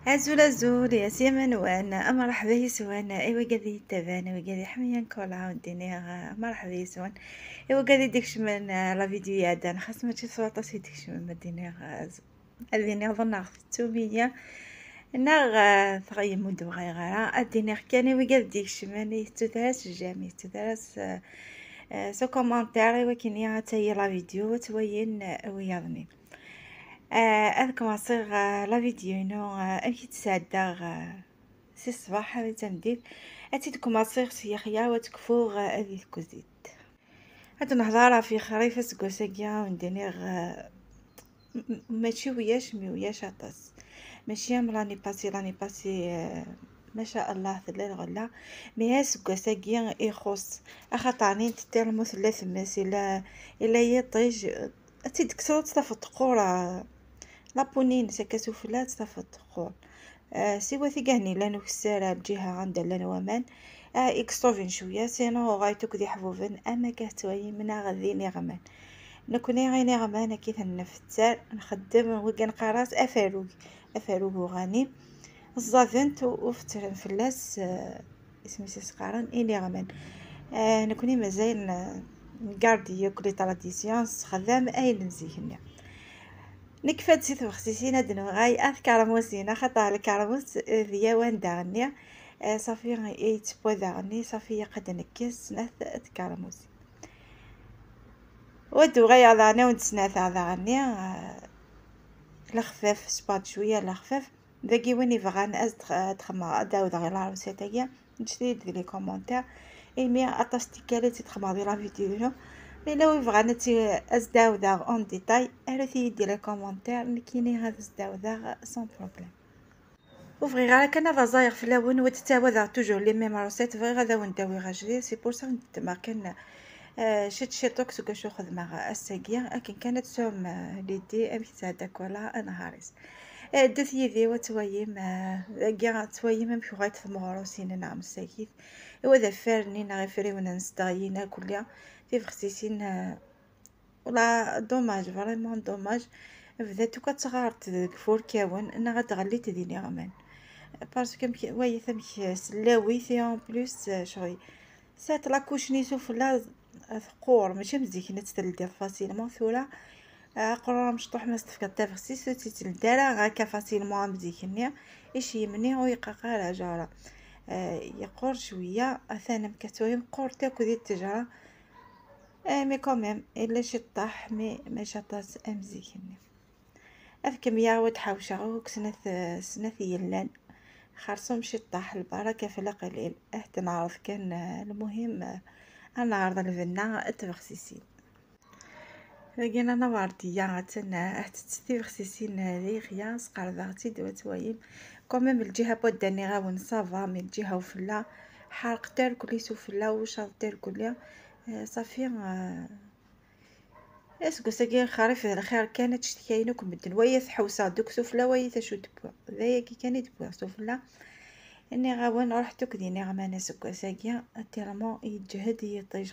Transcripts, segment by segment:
عزول عزول يا سيمن وانا مرحبا يسوانا ايوا قاعدين تابعنا وقاعدين حميان كل عاوديني مرحبا يسوان ايوا قاعدين ديكش من لا فيديو انا خاص ما تشي صوت سي ديكش من مدينه الذين ظن تومية ناغ ثغي مود بغي غرا اديني كاني وقاعد ديكش من تدرس الجامي تدرس سو كومونتير ولكن يا تاهي لا فيديو توين وياضني أذكر أصيغ لا فيديو إنو أمشي تسعدا سي الصباح هذا تمديد أتيتكم أصيغ سياخيا وتكفوغ أذي الكوزيت هاد نهضر في خريفة سكوساكيا وندينيغ ماشي وياش مي وياش عطاس ماشي راني باسي ما شاء الله ثلاث غلا مي ها سكوساكيا يخص أخطاني تترمو ثلاث ماس إلا يطيج أتيدك صوت صفت قورة لابونين سكسوفلات صفت قول سوا ثقاني لانو كسارة الجهة عند لانو ومان اكستوفين شوية سينو غايتوك ذي حفوفن اما كهتوي منا غذيني غمان نكوني غيني غمان كيف النفتار نخدم وكان قراص افاروق غاني الزافنت وفترن فلاس اسمي سقارن اني غمان نكوني مازال نقاردي كلي تراديسيونس خدام اي نمزيهن نكفات سيث وخسيسينا دنو غاي أذكر موسينا خطا الكرموس ذيا وان داغنيا صافي يتبوا داغني صافي قد نكس نث أذكر موسي ودو غاي عضانا ونتسناث عضاغنيا لخفاف سبات شوية لخفاف ذاكي وين يبغان تخمر داود غير العروسية تاعي نشتي لي كومونتير المي أطاستيكالي تتخمر دي لا فيديو إلا ويبغانا تي أزداوداغ أون ديتاي أرثي يدير لي كومونتير نكيني هاد أزداوداغ سون بروبليم وفغي غير كان هذا زايغ في اللون وتتاوى توجور لي ميم روسيت فغي غادا ونداوي غاجري سي بور سا نتما كان شي توكس وكشو خدمة الساقية لكن كانت سوم ليدي أمي تاعداك ولا نهاريس دث يدي وتويم كاع تويم مشو غايت في مغروسين نعم الساكيت وذا فارني نغفري ونستغينا كلها في خصيصين ولا دوماج فريمون دوماج بدات كتغارت كفور كاون انا غتغلي تديني غمان باسكو وي ثمك سلاوي في اون بلوس شغي سات لاكوشني سوفلا ثقور ماشي مزيكنه تدير فاسيلمون ثولا قرر مشطوح ما استفكت تفسي سوتي تلدارا غاكا فاسيلمون مزيكني ايش يمني ويقاقا جارة يقور شويه اثانا مكتوي مقور تاكو ديال التجاره مي كوميم الا شي طاح مي ما شطاس امزيكني اذكم يا ود حوشه سنث يلان خرصهم شي طاح البركه في القليل نعرف كان المهم انا عارضه الفنا التفخسيسين لكن انا وارديه تنا تستي خسيسين هذه غيا سقر ضغطي دوات وايم كوميم الجهه بوداني غاون صافا من الجهه وفلا حرق تاع كلي سوفلا وشاط تاع كلها صافي اسكو ساكي خريف الخير كانت شتكاينوك بدل ويث حوسا دوك سفلا ويث شو دبوا ذايا كي كان يدبوا سفلا اني غاوان رحتو كديني غمانا سكو ساكي تيرمون يجهد يطيج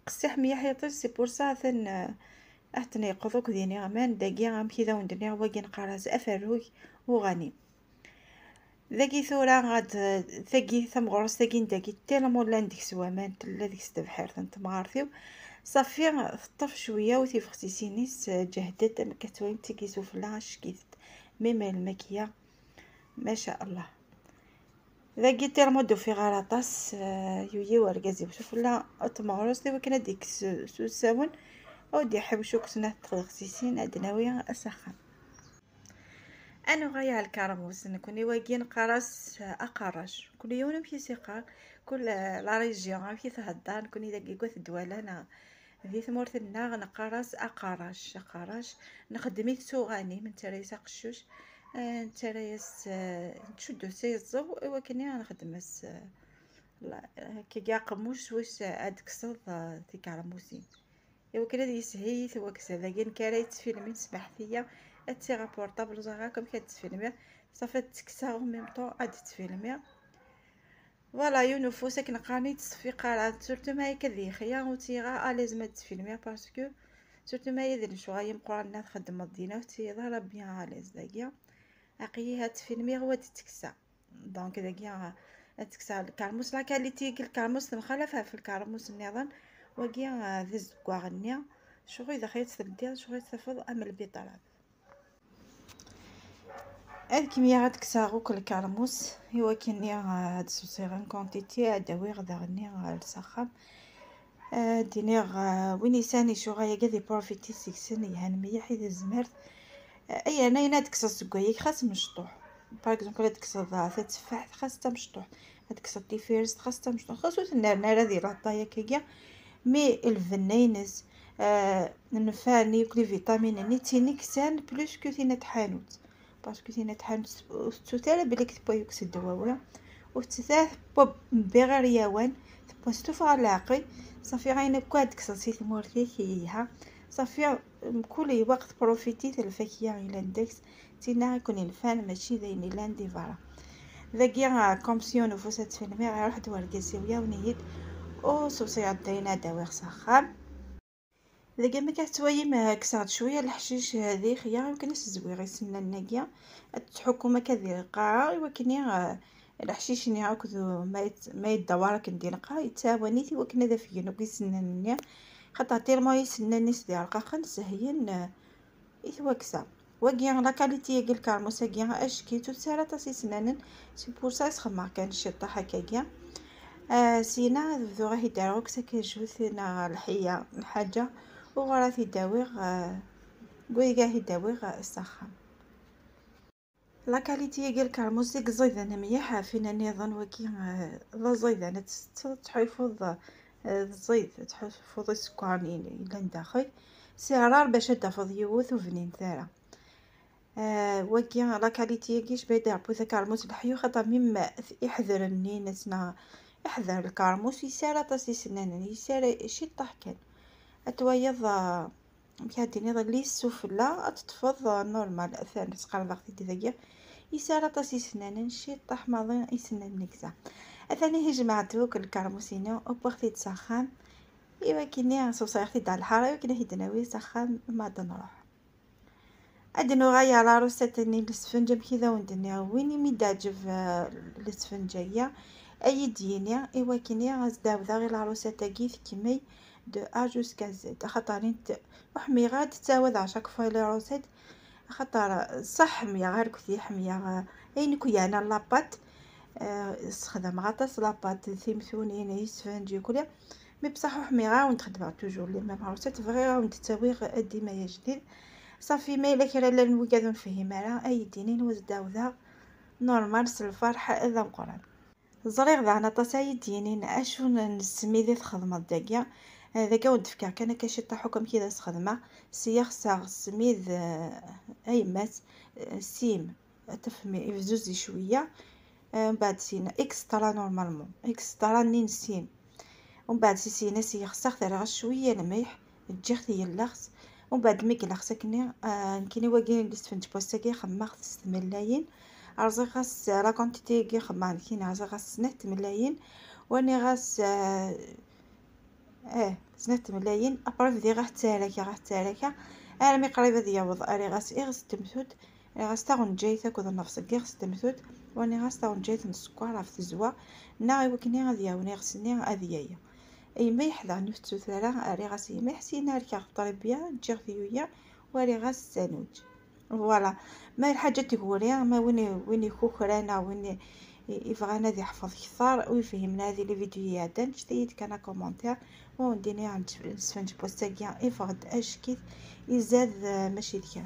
قسيح ميح يطيج سي بور سا ثن احتني يقضوك ديني غمان داكي غام كذا وندني واكي نقراز افروك وغني ذاكي ثورا غاد ثاكي ثم غرس ثاكي نداكي تيرمون لانديك سوامان تلا ديك ستبحير تنتمغارثيو صافي طف شويه وتيفختيسينيس جهدت كتوين تيكيسو فلا شكيت ميم الماكيه ما شاء الله ذاكي تيرمودو في غلطاس يويي ورقازي شوف لا تمغروس دي وكنا ديك سوساون او دي حبشوك سنه تخصيسين ادناويه اسخن انا غايا الكرموس نكوني واقين قرص اقرش كل يوم في سيقار كل لا ريجيون في تهدر نكوني داكي قوث دواله انا في ثمورتنا نقرص اقرش نخدمي سوغاني من تريس قشوش نتريس نشدو سيزو ولكن انا نخدمس كي كاع قموش واش عاد كسض في كرموسين ايوا كلا يسهي ثوا كذا كاين كرايت فيلم نسبح فيا اتي بورطابل زغاكم كتفيلمي صافي تكسا او ميم طون عاد تفيلمي فوالا يونفوسك نقاني تصفي قرات سورتو ما كذي خيا وتيغا لازم تفيلمي باسكو سورتو ما يدير شويه مقران ناس خدم الدينا وتي ضرب بيان اليز داكيا عقلي هاد فيلمي هو تتكسى دونك داكيا تكسى الكرموس لا كاليتي الكرموس مخالفة في الكرموس النظام وكيا ذي الزكواغنيا شغل إذا خيط تدير شغل تفض أم البيطرة الكمية غاد كساغو كل كرموس هو كني هاد سوسيغن كونتيتي هداوي غدا غني لسخام دينيغ وين ثاني شو غايا كذي بروفيتي سيكسن يهان مليح إذا زمرت اي انا يناد كسا سكويك خاص مشطوح باغ اكزومبل هاد كسا تفاح خاص تا مشطوح هاد كسا تيفيرس خاص تا مشطوح خاصو تنار هادي لاطايا كيا مي الفنينز نفاني كلي فيتامين ني تيني كسان بلوس كو تينا تحانوت باسكو تينا تحانوت توتالا بليك تبوي يكسد دواولا وتثاث بوب بغير يوان تبوستو على العقل صافي غاينا كواد كساسيت موركيكيها صافي كل وقت بروفيتي الفاكهه الى ندكس تينا يكون الفان ماشي ذاين الا ندي فارا ذاكيا كومسيون فوسات فيلمي غير واحد وركاسيويا ونيت او سوسي عدينا داوير سخام ذاكيا ما كتوي ما كسرت شويه الحشيش هذه خيار يمكن الزويغ يسنى الناقيه الحكومه كذي القاعه ولكن الحشيش ني هاكذو ما يدوار كندير قا يتاونيتي وكنا ذا فينو كيسنانني خاطر تيرمو يسنانني سدي رقاقا نسهين يتوكسا وكيا لا كاليتي ديال الكرموس كيا اشكي تسارا تاسي سنانن سي بور سا يسخما كان شطه هكاكيا سينا ذو غا يدارو كسا كجوثنا الحيه الحاجه وغرا يداويغ كويكا يداويغ السخان لا كاليتي ديال الكرموس ديك زايدة مليحة فينا نظن وكي لا زايدة تحفظ الزيت تحفظ السكر إلى نداخل سعرار باش تحفظ يوث وفنين ثارة وكي لا كاليتي كيش بيدا بوثا كرموس الحيو خاطر مما يحذر النينسنا يحذر الكرموس يسارة تاسي سنان يسارة شي طاح كان اتويض كادي نظن لي السفلى تتفض نورمال ثاني تقرب وقت ديالك يسارة طاسي سنان شي طاح ماضي يسنان نكزا اثاني هي جمعتو كل كرموسينو وقت يتسخن ايوا كيني صوصيختي تاع الحاره وكنا هي دناوي سخن ما نروح ادنو غايا على روستني السفنجه بكذا وندني ويني ميداجف السفنجيه اي ديني ايوا كيني غازداو ذا غير العروسه تاعي كيمي دو ا جوسكا زد خاطر وحمي غاد تساوى عشاك فاي لي روسيت خاطر صح حميه غير كثي حميه اين كويا انا لاباط استخدم غطاس لاباط ثيمثونين يسفنجي كلها مي بصح حميغه ونخدمها توجور لي ميم روسيت فغيره ونتساوي ديما يا جديد صافي ما الا كان لا نوكادو نفهم راه اي دينين وزداو ذا نورمال الفرحه اذا قران زريغ ذا انا طاساي دينين اشو نسمي ذي خدمه داكيا هذاك ود فكر كان كاشي طا حكم كذا خدمه سياخ صاغ سميذ اي ماس سيم تفهمي يفزوزي شويه من بعد سينا اكسترا نورمالمون اكسترا نين سيم ومن بعد سينا سيخسخ ثرا شويه الملح تجيختي اللخس ومن بعد ميك لخس كني كيني واقين لسفنج بوستاكي خماخ 6 ملايين ارزي غاس لا كونتيتي كي خمان كاين ارزي غاس 2 ملايين واني غاس سنة ملايين ابريف دي غا تالكا انا مي قريبه ديال اري غاس اغس تمثوت غاس تاغون جايتا كود نفس غاس تمثوت واني غاس تاغون جايت نسكر في الزوا ناغي وكني غادي ياوني غسني اذيايا اي ما يحضر نفتو ثلاثه اري غاس ما حسينا ركا طريبيا جيرفيويا واري غاس سانوج فوالا ما الحاجه تقولي ما ويني كوكرانا ويني يبغانا ذي يحفظ كثار ويفهمنا هذه لي فيديوهات نشتيت كان كومونتير ونديني عند السفنج بوستاكيا يفقد اشكيت يزاد ماشي ذكرى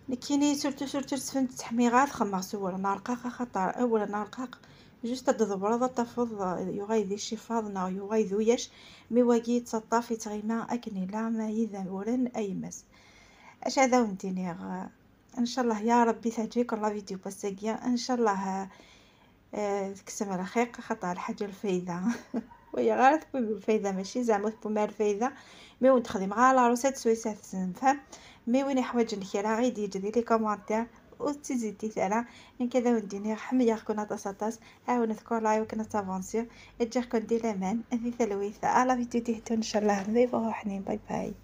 لكيني سورتو السفنج تحميغات خماس ولا نارقاق خطر اولا نارقاق جوست تضبر تفض يغيذي شفاضنا يغيذو ياش مي واقي تصطافي تغيما اكني لا ما اذا ورن اي مس اش هذا ونديني ان شاء الله يا ربي تعجبكم لا فيديو بوستاكيا ان شاء الله تكسم على خير خطا الحاجه الفايده وهي غير تكون الفايده ماشي زعما تكون الفايده مي وين تخدم على العروسات سويسات نفهم مي وين حوايج نكيرا غير ديري لي كومونتير وتزيدي ثلا ان كذا ونديني حميه كنا تصاطاس او نذكر لاي وكنا تافونسيو اجاكم دي الامان هذه ثلويثه على فيديو تهتون ان شاء الله باي باي حنين باي باي.